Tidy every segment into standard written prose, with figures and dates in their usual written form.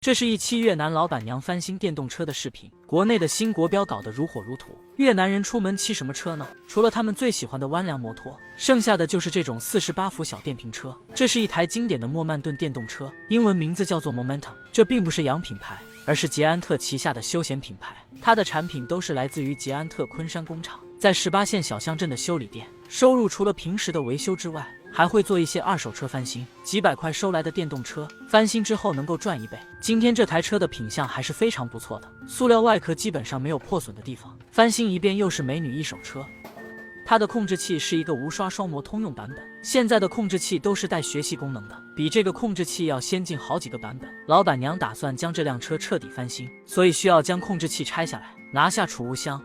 这是一期越南老板娘翻新电动车的视频，国内的新国标搞得如火如荼。越南人出门骑什么车呢？除了他们最喜欢的弯梁摩托，剩下的就是这种48伏小电瓶车。这是一台经典的莫曼顿电动车，英文名字叫做 Momentum。这并不是洋品牌，而是捷安特旗下的休闲品牌。它的产品都是来自于捷安特昆山工厂，在18线小乡镇的修理店，收入除了平时的维修之外，还会做一些二手车翻新，几百块收来的电动车翻新之后能够赚1倍。今天这台车的品相还是非常不错的，塑料外壳基本上没有破损的地方，翻新一遍又是美女一手车。它的控制器是一个无刷双模通用版本，现在的控制器都是带学习功能的，比这个控制器要先进好几个版本。老板娘打算将这辆车彻底翻新，所以需要将控制器拆下来，拿下储物箱，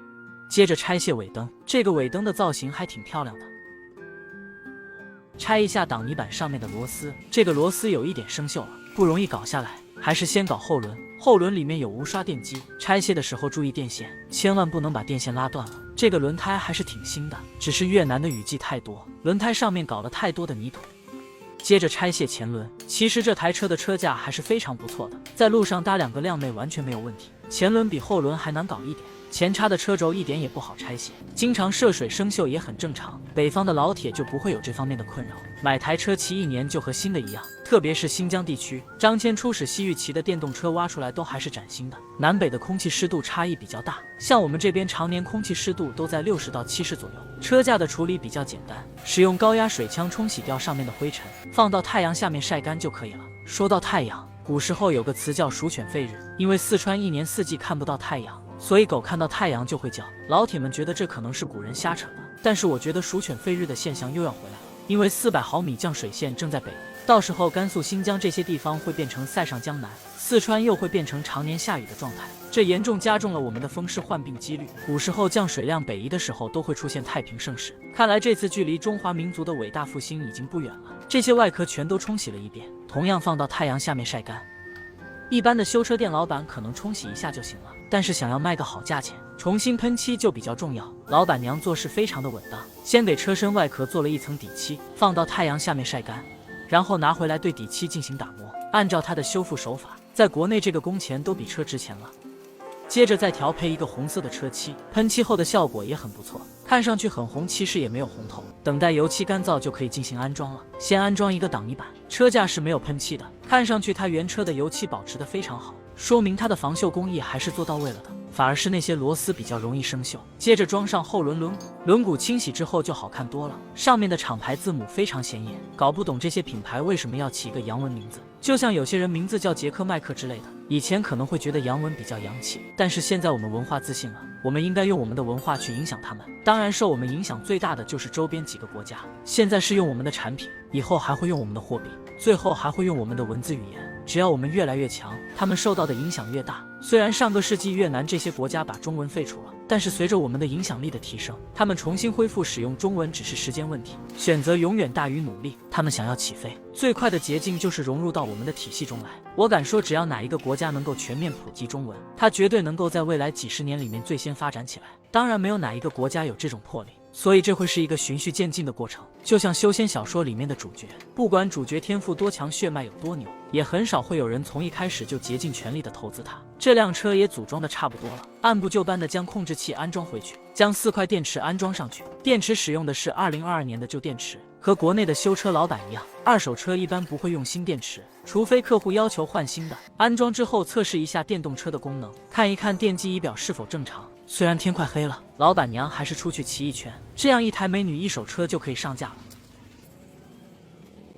接着拆卸尾灯。这个尾灯的造型还挺漂亮的。拆一下挡泥板上面的螺丝，这个螺丝有一点生锈了，不容易搞下来，还是先搞后轮。后轮里面有无刷电机，拆卸的时候注意电线，千万不能把电线拉断了。这个轮胎还是挺新的，只是越南的雨季太多，轮胎上面搞了太多的泥土。接着拆卸前轮，其实这台车的车架还是非常不错的，在路上搭2个靓妹完全没有问题。前轮比后轮还难搞一点，前叉的车轴一点也不好拆卸，经常涉水生锈也很正常。北方的老铁就不会有这方面的困扰，买台车骑1年就和新的一样。特别是新疆地区，张骞出使西域骑的电动车挖出来都还是崭新的。南北的空气湿度差异比较大，像我们这边常年空气湿度都在60到70左右。车架的处理比较简单，使用高压水枪冲洗掉上面的灰尘，放到太阳下面晒干就可以了。说到太阳，古时候有个词叫鼠犬吠日，因为四川1年4季看不到太阳，所以狗看到太阳就会叫。老铁们觉得这可能是古人瞎扯的，但是我觉得鼠犬吠日的现象又要回来了，因为400毫米降水线正在北移，到时候甘肃、新疆这些地方会变成塞上江南，四川又会变成常年下雨的状态，这严重加重了我们的风湿患病几率。古时候降水量北移的时候都会出现太平盛世，看来这次距离中华民族的伟大复兴已经不远了。这些外壳全都冲洗了一遍，同样放到太阳下面晒干。一般的修车店老板可能冲洗一下就行了，但是想要卖个好价钱，重新喷漆就比较重要。老板娘做事非常的稳当，先给车身外壳做了一层底漆，放到太阳下面晒干，然后拿回来对底漆进行打磨，按照它的修复手法，在国内这个工钱都比车值钱了。接着再调配一个红色的车漆，喷漆后的效果也很不错，看上去很红，其实也没有红透。等待油漆干燥就可以进行安装了。先安装一个挡泥板，车架是没有喷漆的，看上去它原车的油漆保持得非常好，说明它的防锈工艺还是做到位了的，反而是那些螺丝比较容易生锈。接着装上后轮轮毂，轮毂清洗之后就好看多了，上面的厂牌字母非常显眼，搞不懂这些品牌为什么要起一个洋文名字，就像有些人名字叫杰克麦克之类的。以前可能会觉得洋文比较洋气，但是现在我们文化自信了，我们应该用我们的文化去影响他们。当然受我们影响最大的就是周边几个国家，现在是用我们的产品，以后还会用我们的货币，最后还会用我们的文字语言。只要我们越来越强，他们受到的影响越大。虽然上个世纪越南这些国家把中文废除了，但是随着我们的影响力的提升，他们重新恢复使用中文只是时间问题。选择永远大于努力，他们想要起飞，最快的捷径就是融入到我们的体系中来。我敢说，只要哪一个国家能够全面普及中文，它绝对能够在未来几十年里面最先发展起来。当然，没有哪一个国家有这种魄力，所以这会是一个循序渐进的过程。就像修仙小说里面的主角，不管主角天赋多强，血脉有多牛，也很少会有人从一开始就竭尽全力的投资它。这辆车也组装的差不多了，按部就班的将控制器安装回去，将4块电池安装上去。电池使用的是2022年的旧电池，和国内的修车老板一样，二手车一般不会用新电池，除非客户要求换新的。安装之后测试一下电动车的功能，看一看电机仪表是否正常。虽然天快黑了，老板娘还是出去骑一圈，这样一台美女一手车就可以上架了。